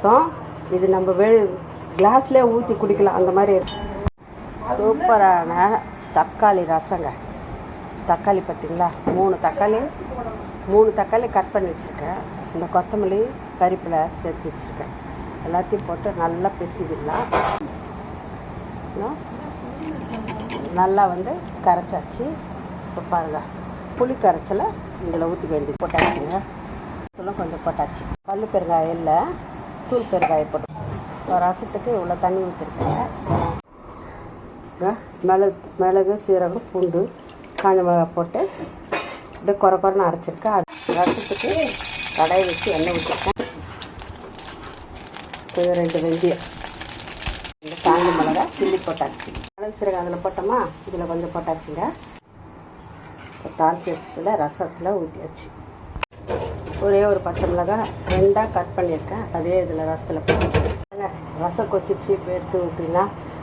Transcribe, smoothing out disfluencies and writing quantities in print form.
ரசம். இது நம்ம கிளாஸ்லேயே ஊற்றி குடிக்கலாம் அந்த மாதிரி. சூப்பரான தக்காளி ரசங்க. தக்காளி பார்த்திங்களா, 3 தக்காளி கட் பண்ணி வச்சுருக்கேன். இந்த கொத்தமல்லி கறிப்பிலை சேர்த்து வச்சுருக்கேன். எல்லாத்தையும் போட்டு நல்லா பிசிக்கலாம். நல்லா கரைச்சாச்சு. இப்போ பாருங்க, புளி கரைச்சலை இதில் ஊற்றிக்க வேண்டியது போட்டாச்சுங்க. இதெல்லாம் கொஞ்சம் போட்டாச்சு. கல் பெருங்காயம் இல்லை, தூள் பெருங்காயம் போட்டு ரசத்துக்கு இவ்வளோ தண்ணி ஊற்றிருக்கேன். மிளகு, சீரகம், பூண்டு, காஞ்ச மிளகாய் போட்டு அப்படியே குறைன்னு அரைச்சிருக்கேன். அது ரசத்துக்கு கடாயை வச்சு எண்ணெய் ஊற்றிருக்கேன். 2 வெந்தயம், இந்த காஞ்ச மிளகாய் கிள்ளி போட்டாச்சு. மிளகு சீரகம் அதில் போட்டோமா, இதில் கொஞ்சம் போட்டாச்சுங்க. இப்போ தாளிச்சி வச்சதில் ரசத்தில் ஊற்றியாச்சு. ஒரே ஒரு பச்சை மிளகாய் 2ஆக கட் பண்ணியிருக்கேன், அதே இதில் ரசத்தில் போட்டு ரசம் கொச்சிச்சு இப்போ எடுத்து ஊற்றினா